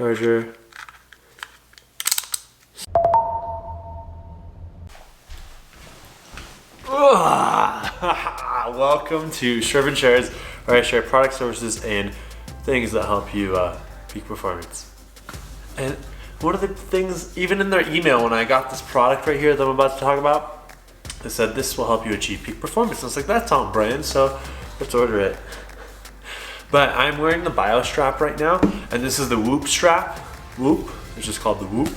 charger. Welcome to Shervin Shares, where I share product, services, and things that help you peak performance. And one of the things, even in their email, when I got this product right here that I'm about to talk about, they said this will help you achieve peak performance. And I was like, that's on brand, so let's order it. But I'm wearing the BioStrap right now, and this is the Whoop strap. Whoop, it's just called the Whoop.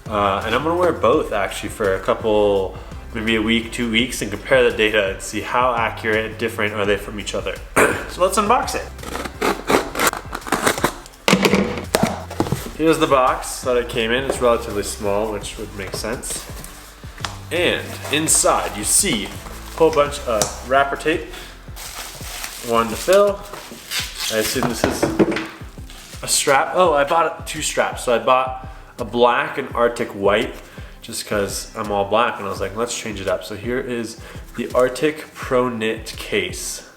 And I'm gonna wear both actually for a couple, maybe a week, 2 weeks, and compare the data and see how accurate and different are they from each other. So let's unbox it. Here's the box that it came in. It's relatively small, which would make sense. And inside you see a whole bunch of wrapper tape. One to fill. I assume this is a strap. Oh, I bought 2 straps. So I bought a black and Arctic white, just because I'm all black, and I was like, let's change it up. So here is the Arctic Pro Knit case.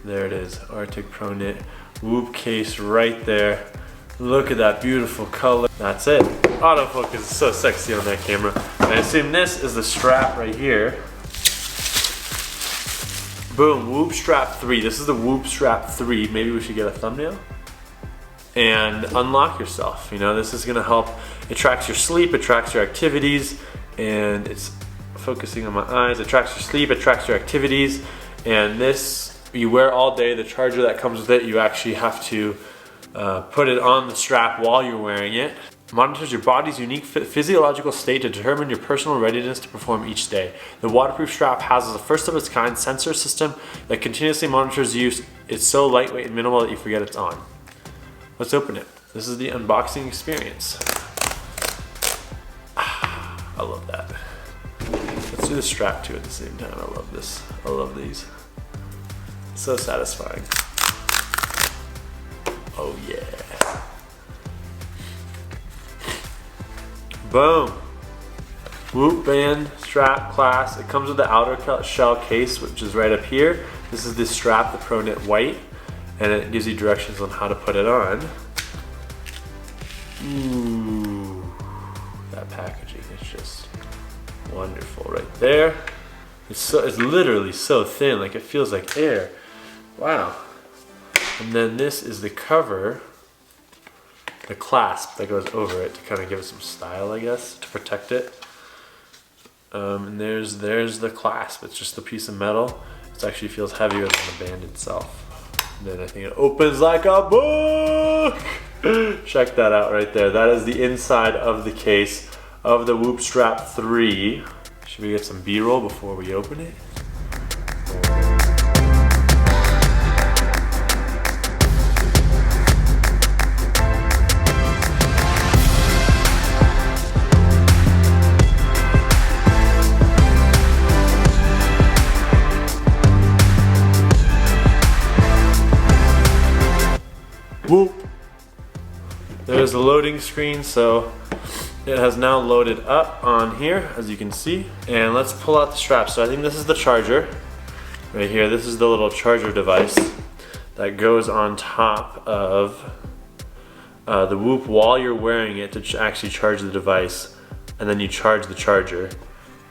There it is, Arctic Pro Knit Whoop case right there. Look at that beautiful color. That's it. Autofocus is so sexy on that camera. I assume this is the strap right here. Boom, Whoop Strap 3. This is the Whoop Strap 3. Maybe we should get a thumbnail. And unlock yourself. You know, this is gonna help. It tracks your sleep, it tracks your activities, and it's focusing on my eyes. It tracks your sleep, it tracks your activities, and this you wear all day. The charger that comes with it, you actually have to put it on the strap while you're wearing it. Monitors your body's unique physiological state to determine your personal readiness to perform each day. The waterproof strap houses a first of its kind sensor system that continuously monitors use. It's so lightweight and minimal that you forget it's on. Let's open it. This is the unboxing experience. I love that. Let's do the strap too at the same time. I love this. I love these. So satisfying. Oh yeah. Boom. Whoop band strap class. It comes with the outer shell case, which is right up here. This is the strap, the Pro Knit white, and it gives you directions on how to put it on. Ooh, that packaging is just wonderful right there. It's literally so thin, like it feels like air. Wow. And then this is the cover, the clasp that goes over it to kind of give it some style, I guess, to protect it. And there's the clasp. It's just a piece of metal. It actually feels heavier than the band itself. And then I think it opens like a book. Check that out right there. That is the inside of the case of the Whoop Strap 3. Should we get some B-roll before we open it? Whoop. There's the loading screen, so it has now loaded up on here, as you can see. And let's pull out the strap. So I think this is the charger right here. This is the little charger device that goes on top of the Whoop while you're wearing it to actually charge the device. And then you charge the charger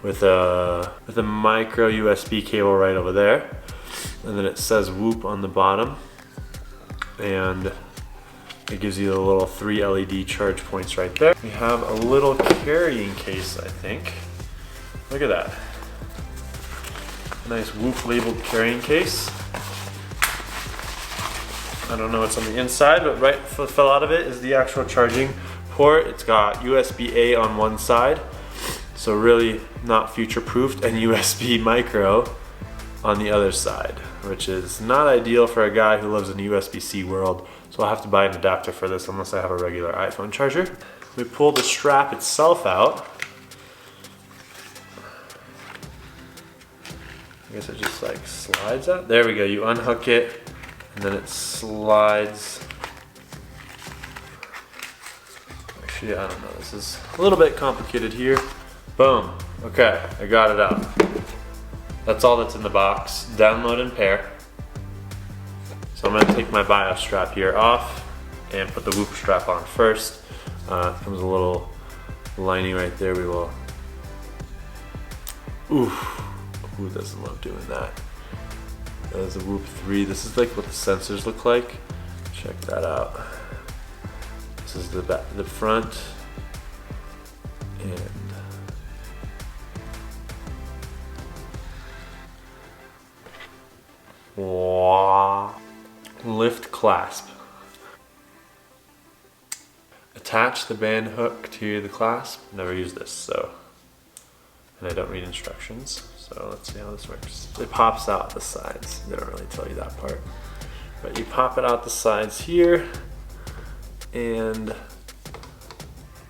with a micro USB cable right over there. And then it says Whoop on the bottom. And it gives you the little 3 LED charge points right there. We have a little carrying case, I think. Look at that. A nice Whoop labeled carrying case. I don't know what's on the inside, but right fell out of it is the actual charging port. It's got USB-A on one side, so really not future-proofed, and USB micro on the other side, which is not ideal for a guy who lives in a USB-C world. So I'll have to buy an adapter for this unless I have a regular iPhone charger. We pull the strap itself out. I guess it just like slides out. There we go, you unhook it and then it slides. Actually, I don't know, this is a little bit complicated here. Boom, okay, I got it out. That's all that's in the box. Download and pair. So I'm gonna take my BioStrap here off and put the Whoop strap on first. Comes a little lining right there. We will, who doesn't love doing that? That is a Whoop 3. This is like what the sensors look like. Check that out. This is the back, the front, and wow. Lift clasp. Attach the band hook to the clasp. Never use this, so, and I don't read instructions, so let's see how this works. It pops out the sides. They don't really tell you that part, but you pop it out the sides here, and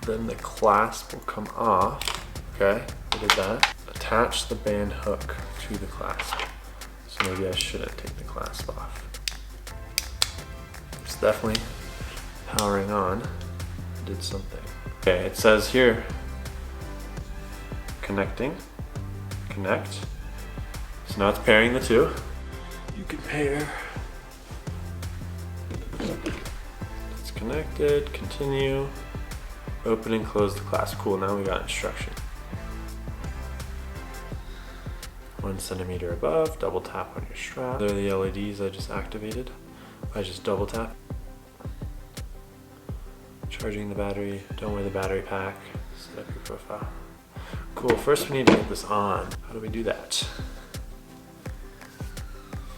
then the clasp will come off. Okay, I did that. Attach the band hook to the clasp. So maybe I shouldn't take the clasp off. It's definitely powering on. Did something. Okay, it says here, connecting, connect. So now it's pairing the two. You can pair. It's connected, continue, open and close the clasp. Cool, now we got instruction. 1 centimeter above, double tap on your strap. There are the LEDs I just activated. I just double tap. Charging the battery, don't wear the battery pack, set up your profile. Cool, first we need to get this on. How do we do that?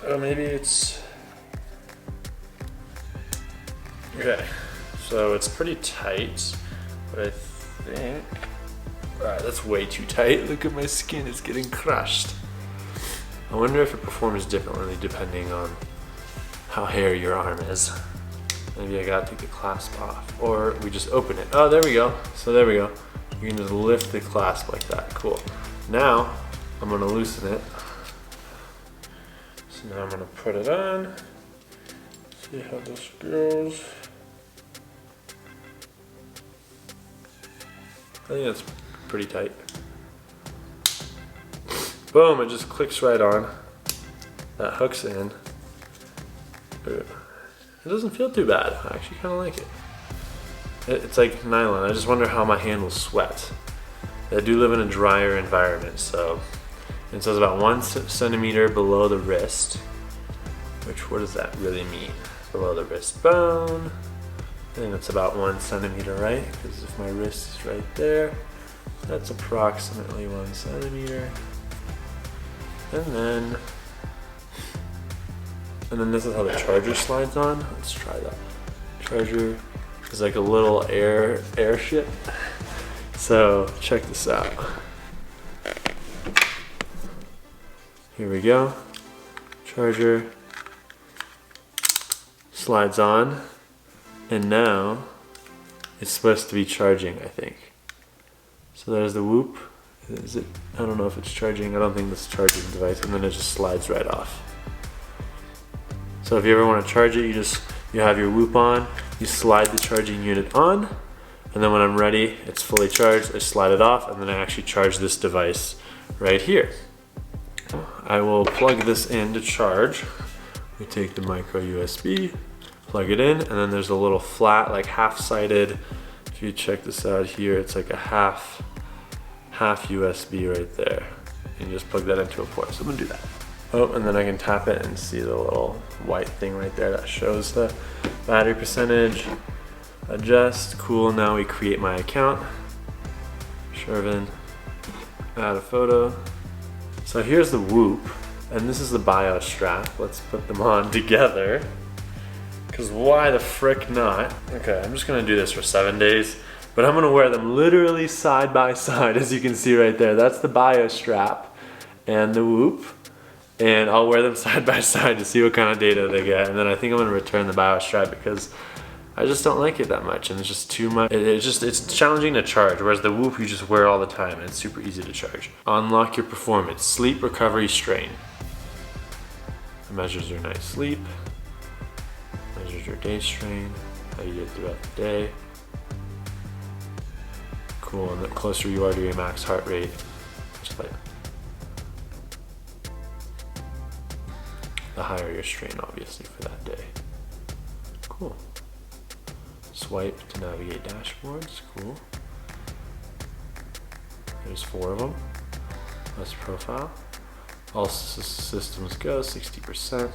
Oh, maybe it's... Okay, so it's pretty tight, but I think... Alright, that's way too tight. Look at my skin, it's getting crushed. I wonder if it performs differently depending on how hairy your arm is. Maybe I gotta take the clasp off, or we just open it. Oh, there we go. So there we go. You can just lift the clasp like that. Cool. Now I'm gonna loosen it. So now I'm gonna put it on. See how this goes. I think that's pretty tight. Boom! It just clicks right on. That hooks in. It doesn't feel too bad. I actually kind of like it. It's like nylon. I just wonder how my hand will sweat. I do live in a drier environment, so it says about 1 centimeter below the wrist. Which, what does that really mean? Below the wrist bone. I think that's about 1 centimeter, right? Because if my wrist is right there, that's approximately 1 centimeter. And then this is how the charger slides on. Let's try that. Charger is like a little airship. So check this out. Here we go. Charger slides on, and now it's supposed to be charging, I think. So there's the Whoop. Is it? I don't know if it's charging. I don't think this is a charging device, and then it just slides right off. So if you ever want to charge it, you have your Whoop on, you slide the charging unit on, and then when I'm ready, it's fully charged, I slide it off, and then I actually charge this device right here. I will plug this in to charge. We take the micro USB, plug it in, and then there's a little flat, like half-sided, if you check this out here, it's like a half USB right there. And you just plug that into a port, so I'm gonna do that. Oh, and then I can tap it and see the little white thing right there that shows the battery percentage. Adjust, cool, now we create my account. Shervin, add a photo. So here's the Whoop, and this is the BIOS strap. Let's put them on together, because why the frick not? Okay, I'm just gonna do this for 7 days, but I'm gonna wear them literally side by side, as you can see right there. That's the BIOS strap and the Whoop. And I'll wear them side by side to see what kind of data they get. And then I think I'm gonna return the BIOS strap because I just don't like it that much, and it's just too much. It's challenging to charge, whereas the Whoop you just wear all the time and it's super easy to charge. Unlock your performance, sleep, recovery, strain. It measures your night's sleep, measures your day strain, how you did throughout the day. Cool, and the closer you are to your max heart rate, just like the higher your strain, obviously, for that day. Cool. swipe to navigate dashboards, cool. There's 4 of them. That's profile. All systems go, 60%.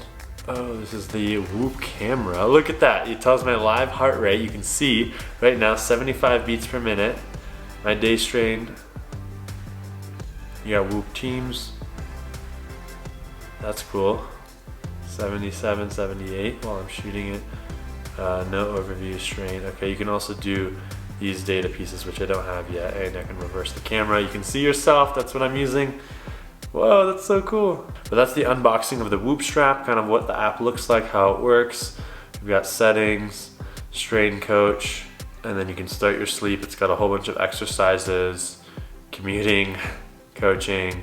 Oh, this is the Whoop camera. Look at that, it tells my live heart rate. You can see right now 75 beats per minute. My day strain. You got Whoop Teams. That's cool. 77, 78 while I'm shooting it. No overview strain. Okay, you can also do these data pieces, which I don't have yet, and I can reverse the camera. You can see yourself, that's what I'm using. Whoa, that's so cool. But that's the unboxing of the Whoop strap, kind of what the app looks like, how it works. We've got settings, strain coach, and then you can start your sleep. It's got a whole bunch of exercises, commuting, coaching,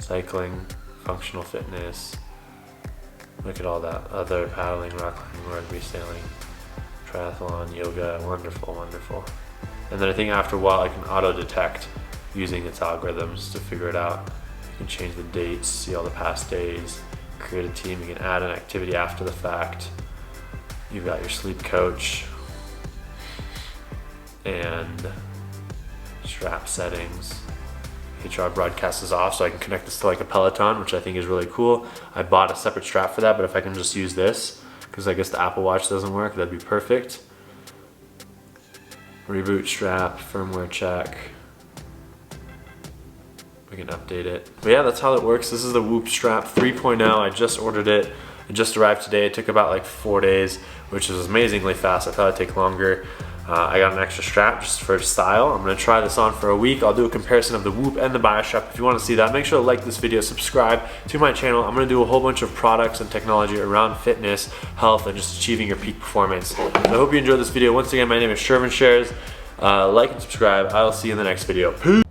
cycling, functional fitness. Look at all that, other paddling, rock climbing, rugby, sailing, triathlon, yoga, wonderful, wonderful. And then I think after a while I can auto detect using its algorithms to figure it out. You can change the dates, see all the past days, create a team, you can add an activity after the fact. You've got your sleep coach and strap settings. HR broadcast is off, so I can connect this to like a Peloton, which I think is really cool. I bought a separate strap for that, but if I can just use this, because I guess the Apple Watch doesn't work, that'd be perfect. Reboot strap, firmware check. We can update it. But yeah, that's how it works. This is the Whoop strap 3.0. I just ordered it. It just arrived today. It took about like 4 days, which was amazingly fast. I thought it'd take longer. I got an extra strap just for style. I'm gonna try this on for a week. I'll do a comparison of the Whoop and the BioStrap. If you wanna see that, make sure to like this video, subscribe to my channel. I'm gonna do a whole bunch of products and technology around fitness, health, and just achieving your peak performance. I hope you enjoyed this video. Once again, my name is Sherman Shares. Like and subscribe. I'll see you in the next video. Peace.